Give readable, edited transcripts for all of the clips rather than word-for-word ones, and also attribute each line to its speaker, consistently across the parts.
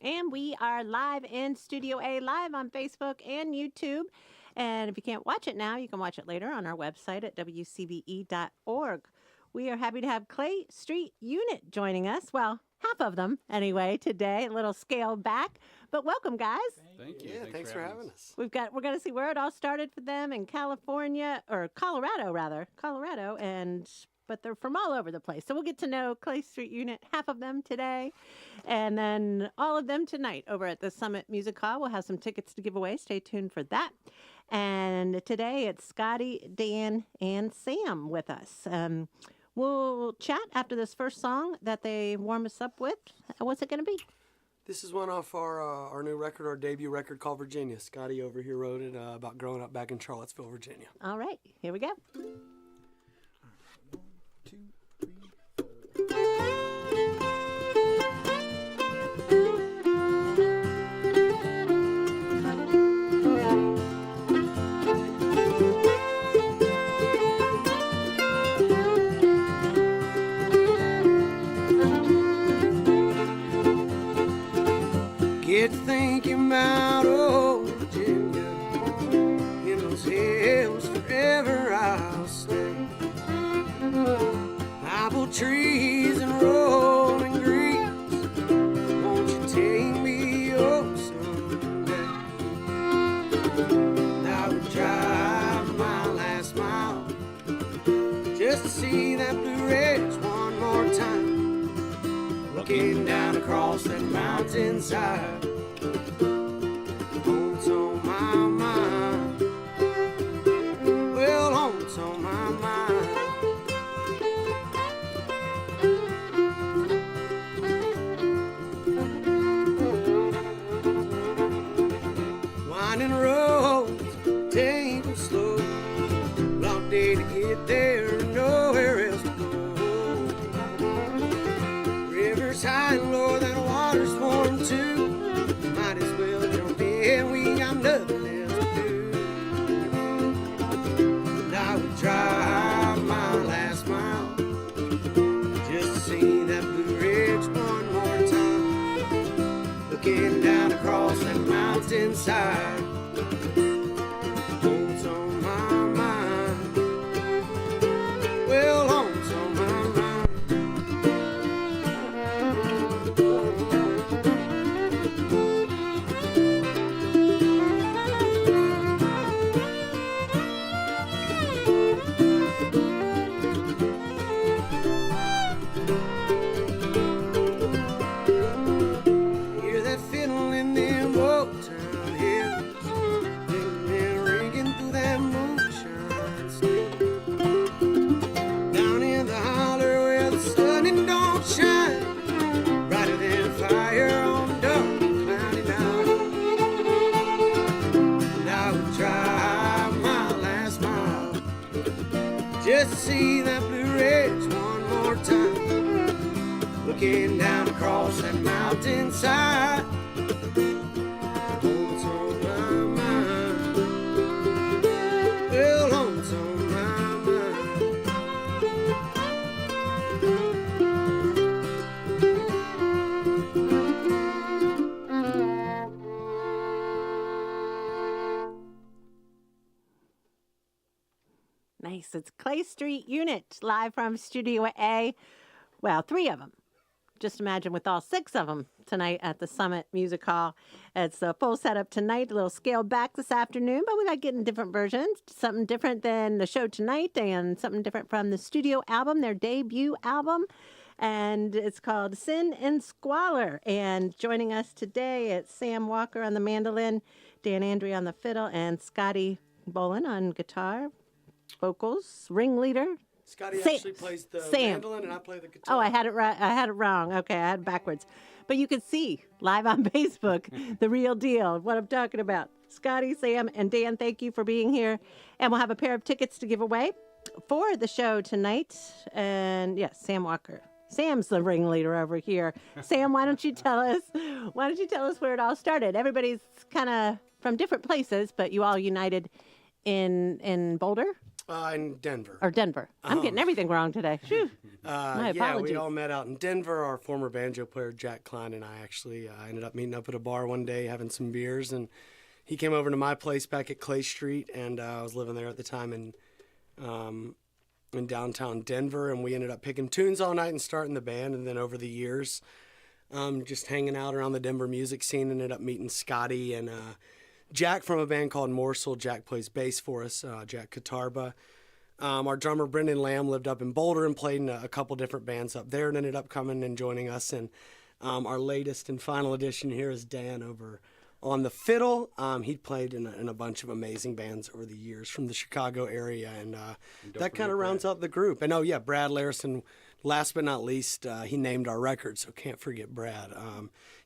Speaker 1: And we are live in Studio A, live on Facebook and YouTube. And if you can't watch it now, you can watch it later on our website at wcbe.org. We are happy to have Clay Street Unit joining us. Well, half of them anyway today, a little scaled back. But welcome, guys.
Speaker 2: Thank you.
Speaker 3: Yeah, thanks for having us.
Speaker 1: We're going to see where it all started for them in California, or Colorado rather, but they're from all over the place. So we'll get to know Clay Street Unit, half of them today, and then all of them tonight over at the Summit Music Hall. We'll have some tickets to give away. Stay tuned for that. And today it's Scotty, Dan, and Sam with us. We'll chat after this first song that they warm us up with. What's it going to be?
Speaker 3: This is one off our new record, our debut record called Virginia. Scotty over here wrote it about growing up back in Charlottesville, Virginia.
Speaker 1: All right, here we go.
Speaker 3: Get thinking about old Virginia. In those hills forever I'll stay. Apple trees and rolling greens. Won't you take me home someday? I would drive my last mile just to see that Blue Ridge one more time. Looking down across that mountainside. Home's on my mind. Well, home's on my mind. Winding roads, taking slow. Long day to get there, nowhere else to go. Rivers high and low, that water's warm too. Might as well jump in, we got nothing else to do. And I would drive my last mile just to see that Blue Ridge one more time. Looking down across that mountainside. Home's on my mind. Well, home's on my mind. Hear that fiddle in them old town hills, and ringing through that moonshine still. Down in the holler where the sun and don't shine, brighter than fire on a dark cloudy night. And I would drive my last mile just to see that Blue Ridge one more time. Looking down across that mountainside. Home's on my mind. Well, home's on my mind.
Speaker 1: Nice. It's Clay Street Unit live from Studio A. Well, 3 of them. Just imagine with all 6 of them tonight at the Summit Music Hall. It's a full setup tonight, a little scaled back this afternoon, but we got getting different versions, something different than the show tonight and something different from the studio album, their debut album. And it's called Sin and Squalor. And joining us today, it's Sam Walker on the mandolin, Dan Andre on the fiddle, and Scotty Bolin on guitar, vocals, ringleader.
Speaker 3: Scotty
Speaker 1: Sam-
Speaker 3: actually plays the
Speaker 1: Sam.
Speaker 3: mandolin and I play the guitar.
Speaker 1: Oh, I had it right. I had it wrong. Okay, I had it backwards. But you can see live on Facebook the real deal, what I'm talking about. Scotty, Sam, and Dan, thank you for being here. And we'll have a pair of tickets to give away for the show tonight. And yes, Sam Walker. Sam's the ringleader over here. Sam, why don't you tell us where it all started? Everybody's kind of from different places, but you all united in Boulder
Speaker 3: In Denver.
Speaker 1: or Denver. I'm getting everything wrong today. Phew. My
Speaker 3: Yeah,
Speaker 1: apologies.
Speaker 3: we all met out in Denver. Our former banjo player, Jack Klein, and I actually ended up meeting up at a bar one day having some beers. And he came over to my place back at Clay Street, and I was living there at the time in downtown Denver. And we ended up picking tunes all night and starting the band. And then over the years, just hanging out around the Denver music scene, ended up meeting Scotty and Jack from a band called Morsel. Jack plays bass for us, Jack Katarba. Our drummer, Brendan Lamb, lived up in Boulder and played in a couple different bands up there and ended up coming and joining us. And our latest and final addition here is Dan over on the fiddle. He played in a bunch of amazing bands over the years from the Chicago area, and that kind of rounds out the group. And Brad Larison, last but not least, he named our record, so can't forget Brad.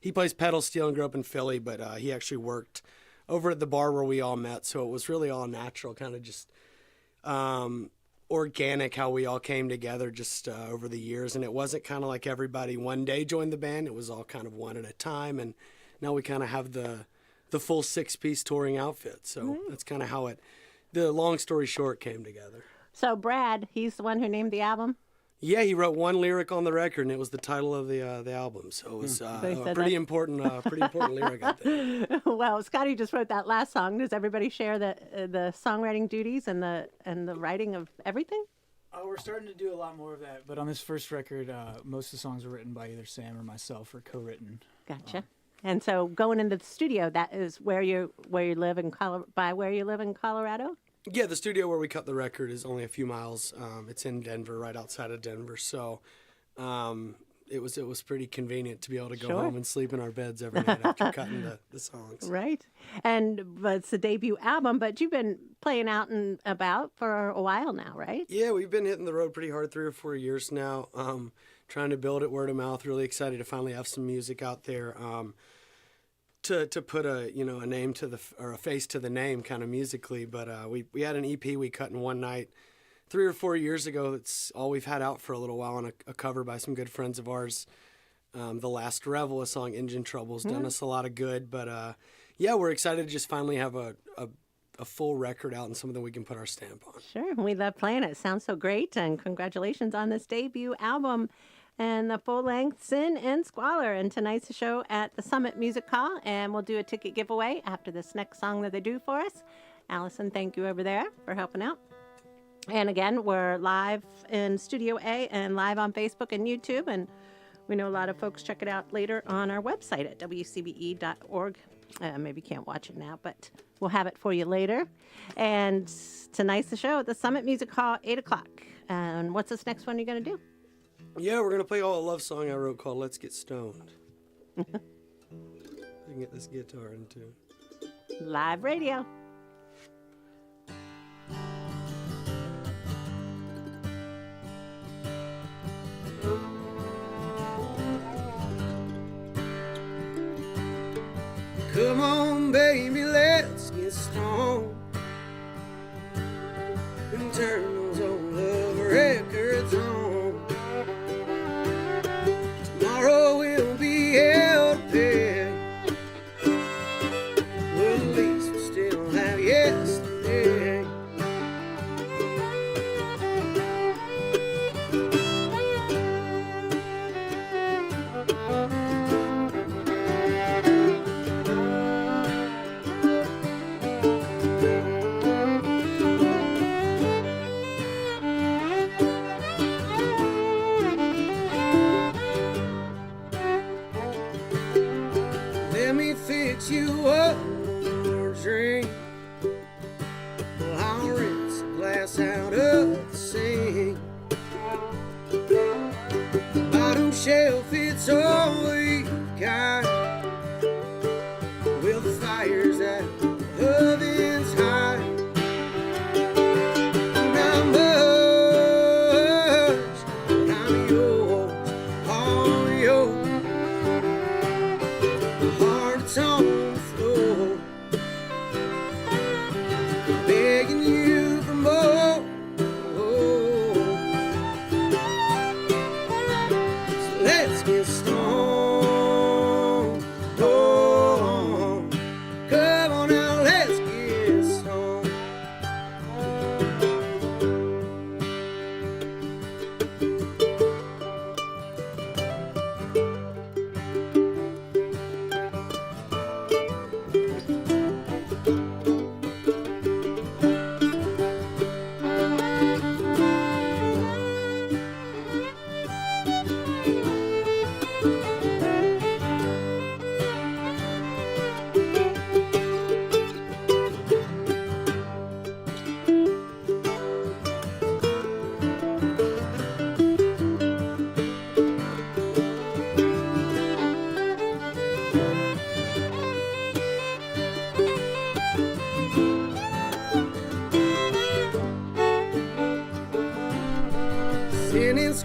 Speaker 3: He plays pedal steel and grew up in Philly, but he actually worked over at the bar where we all met, so it was really all natural, kind of just organic how we all came together just over the years. And it wasn't kind of like everybody one day joined the band. It was all kind of one at a time, and now we kind of have the full 6-piece touring outfit. So that's kind of how the long story short, came together.
Speaker 1: So Brad, he's the one who named the album.
Speaker 3: Yeah, he wrote one lyric on the record, and it was the title of the album. So it was a pretty important lyric, I think.
Speaker 1: Well, Scotty just wrote that last song. Does everybody share the songwriting duties and the writing of everything?
Speaker 2: We're starting to do a lot more of that, but on this first record, most of the songs were written by either Sam or myself, or co-written.
Speaker 1: Gotcha. And so going into the studio, that is where you live in Colorado?
Speaker 3: Yeah, the studio where we cut the record is only a few miles. It's in Denver, right outside of Denver. So it was pretty convenient to be able to go home and sleep in our beds every night after cutting the songs.
Speaker 1: Right. But it's the debut album, but you've been playing out and about for a while now, right?
Speaker 3: Yeah, we've been hitting the road pretty hard 3 or 4 years now, trying to build it word of mouth. Really excited to finally have some music out there. To put a name to or a face to the name kind of musically, but we had an EP we cut in one night 3 or 4 years ago. That's all we've had out for a little while, and a cover by some good friends of ours. The Last Revel, a song Engine Trouble's done us a lot of good, but we're excited to just finally have a full record out and something we can put our stamp on.
Speaker 1: Sure, we love playing it. It sounds so great, and congratulations on this debut album and the full-length Sin and Squalor. And tonight's show at the Summit Music Hall, and we'll do a ticket giveaway after this next song that they do for us. Allison, thank you over there for helping out. And again, we're live in Studio A and live on Facebook and YouTube, and we know a lot of folks check it out later on our website at wcbe.org. Maybe you can't watch it now, but we'll have it for you later. And tonight's the show at the Summit Music Hall, 8 o'clock. And what's this next one you're going to do?
Speaker 3: Yeah, we're going to play a love song I wrote called Let's Get Stoned. I can get this guitar in tune.
Speaker 1: Live radio.
Speaker 3: Come on, baby, let's get stoned and turn those old love records on. Tomorrow we'll be held to pay. Well, at least we still have yesterday. Let me fix you up a drink. Well, I'll rinse a glass out of the sink. Bottom shelf, it's all we've got. Well, the fire's out, the oven's hot. Not much, but I'm yours, all yours. Heart's on the floor.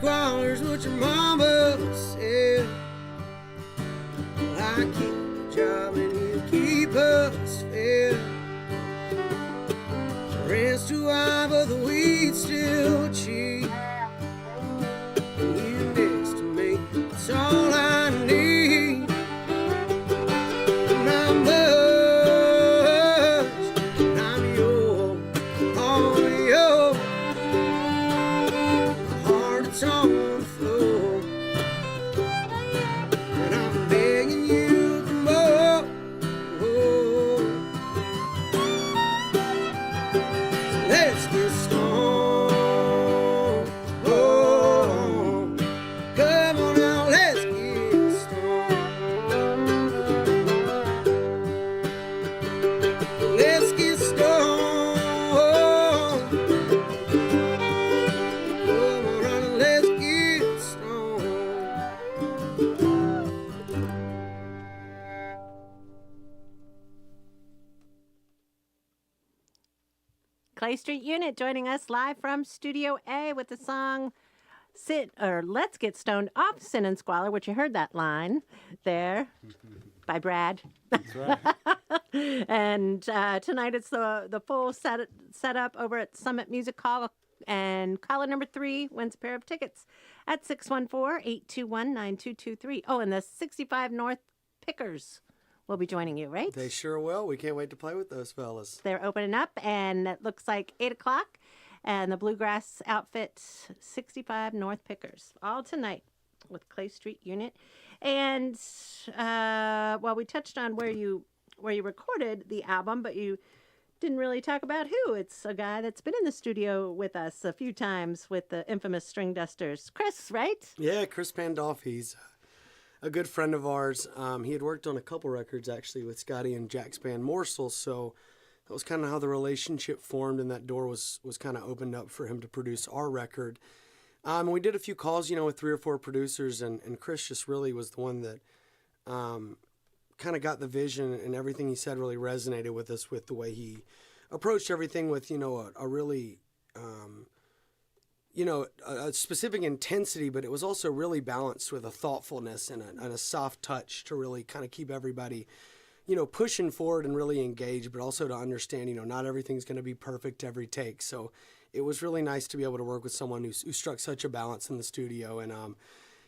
Speaker 3: squalor's what your mama said. Well, I keep a job and you keep us fed. The rent's too high, but the weed's still cheap. And you next to me, it's all I need. And I'm much, and I'm yours, all yours. My heart, it's on the floor. And I'm begging you for more. Let's get stoned. Come on now, let's get stoned. Let's get stoned. Come on now, let's get stoned.
Speaker 1: Clay Street Unit joining us live from Studio A with the song Let's Get Stoned off Sin and Squalor, which you heard that line there by Brad.
Speaker 4: That's right.
Speaker 1: And tonight it's the full setup over at Summit Music Hall. And caller number 3 wins a pair of tickets at 614-821-9223. Oh, and the 65 North Pickers will be joining you, right?
Speaker 5: They sure will. We can't wait to play with those fellas.
Speaker 1: They're opening up, and it looks like 8 o'clock. And the Bluegrass Outfit 65 North Pickers, all tonight with Clay Street Unit. And well, we touched on where you recorded the album, but you didn't really talk about who. It's a guy that's been in the studio with us a few times with the infamous String Dusters, Chris, right?
Speaker 5: Yeah, Chris Pandolf. He's a good friend of ours. He had worked on a couple records actually with Scotty and Jack's band Morsel, so that was kind of how the relationship formed, and that door was kind of opened up for him to produce our record. We did a few calls, with 3 or 4 producers, and Chris just really was the one that kind of got the vision, and everything he said really resonated with us with the way he approached everything with, a really, a specific intensity, but it was also really balanced with a thoughtfulness and a soft touch to really kind of keep everybody pushing forward and really engaged, but also to understand, not everything's going to be perfect every take. So it was really nice to be able to work with someone who struck such a balance in the studio. And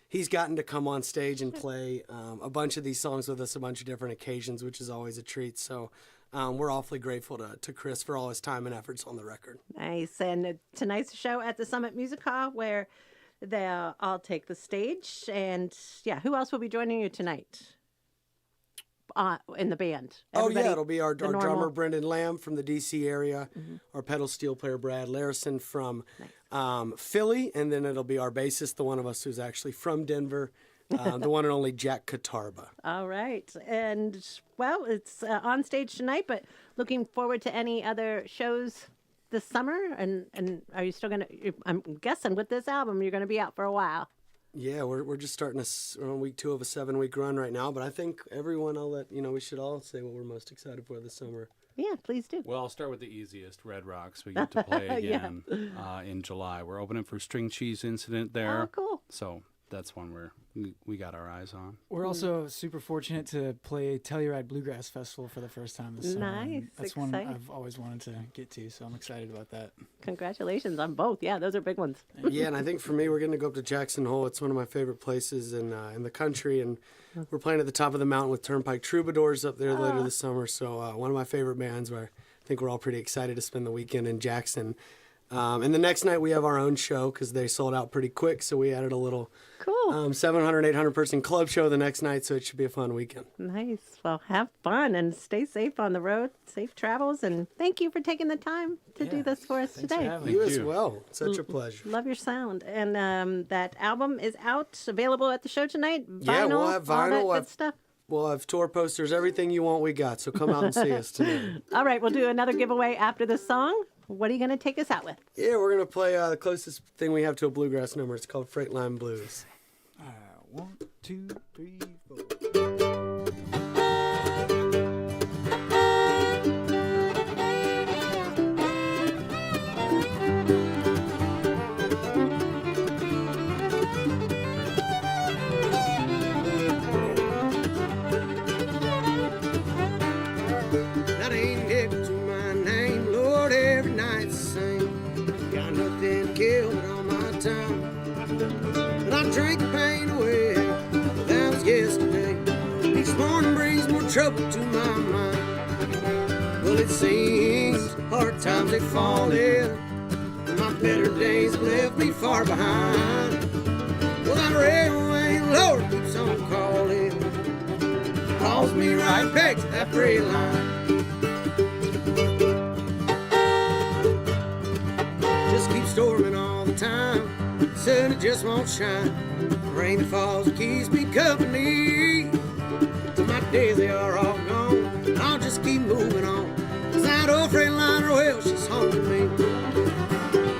Speaker 5: he's gotten to come on stage and play a bunch of these songs with us, a bunch of different occasions, which is always a treat. So we're awfully grateful to Chris for all his time and efforts on the record.
Speaker 1: Nice. And tonight's show at the Summit Music Hall where they'll all take the stage. And yeah, who else will be joining you tonight? In the band. Everybody,
Speaker 5: it'll be our drummer Brendan Lamb from the DC area, our pedal steel player Brad Larison from Philly, and then it'll be our bassist, the one of us who's actually from Denver, the one and only Jack Katarba.
Speaker 1: All right. And well, it's on stage tonight, but looking forward to any other shows this summer. And are you still going to, I'm guessing with this album, you're going to be out for a while.
Speaker 5: Yeah, we're just starting we're on week 2 of a 7-week run right now, but I think everyone, we should all say what we're most excited for this summer.
Speaker 1: Yeah, please do.
Speaker 4: Well, I'll start with the easiest, Red Rocks. We get to play again in July. We're opening for String Cheese Incident there.
Speaker 1: Oh, cool.
Speaker 4: So that's one we got our eyes on.
Speaker 2: We're also super fortunate to play Telluride Bluegrass Festival for the first time this summer.
Speaker 1: Nice,
Speaker 2: That's one
Speaker 1: exciting.
Speaker 2: I've always wanted to get to, so I'm excited about that.
Speaker 1: Congratulations on both. Yeah, those are big ones.
Speaker 5: Yeah, and I think for me, we're going to go up to Jackson Hole. It's one of my favorite places in the country, and we're playing at the top of the mountain with Turnpike Troubadours up there later this summer. So one of my favorite bands where I think we're all pretty excited to spend the weekend in Jackson. And the next night we have our own show because they sold out pretty quick, so we added a little
Speaker 1: Cool.
Speaker 5: 700, 800 person club show the next night, so it should be a fun weekend.
Speaker 1: Nice. Well, have fun and stay safe on the road. Safe travels. And thank you for taking the time to do this for us
Speaker 2: Thanks for
Speaker 1: today.
Speaker 2: having me.
Speaker 5: You as well. Such a pleasure.
Speaker 1: Love your sound. And that album is out, available at the show tonight. Vinyl,
Speaker 5: Yeah, we'll have
Speaker 1: all that
Speaker 5: vinyl.
Speaker 1: good stuff.
Speaker 5: We'll have tour posters, everything you want we got, so come out and see us tonight.
Speaker 1: All right, we'll do another giveaway after this song. What are you going to take us out with?
Speaker 5: Yeah, we're going to play the closest thing we have to a bluegrass number. It's called Freight Line Blues.
Speaker 2: 1, 2, 3, 4.
Speaker 3: That ain't nickel to my name, Lord, every night's the same. Got nothing to kill but all my time. And I drink the pain away, that was yesterday. Each morning brings more trouble to my mind. Well, it seems hard times they fall in, and my better days left me far behind. Well, that railway, Lord, keeps on calling, calls me right back to that freight line. Just keeps storming all the time, sun it just won't shine. Rain that falls keeps me company. Till my days they are all gone, I'll just keep moving on. 'Cause that old Freightliner, well, she's home to me.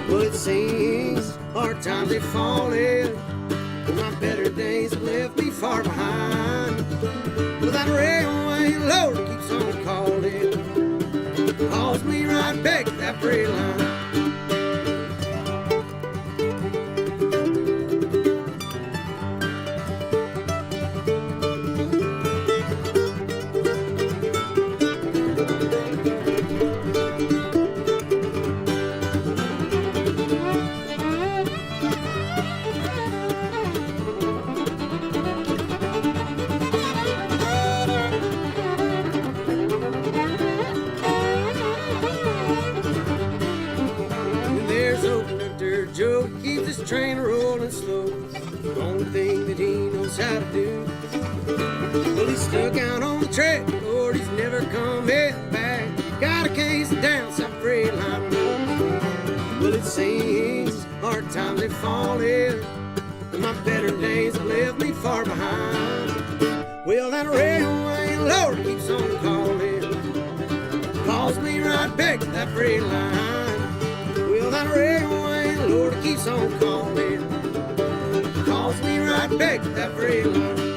Speaker 3: Well, it seems hard times they fall in, but my better days left me far behind. Well, that railway, Lord, keeps on calling, calls me right back to that freight line. Joe keeps this train rolling slow. The only thing that he knows how to do. Well, he's stuck out on the track, Lord, he's never come heading back. Got a case down some freight line road. Well, it seems hard times they fall in, and my better days have left me far behind. Well, that railway, Lord, keeps on calling, calls me right back to that freight line. Well, that railway, Lord, keeps on calling, calls me right back to that freight line.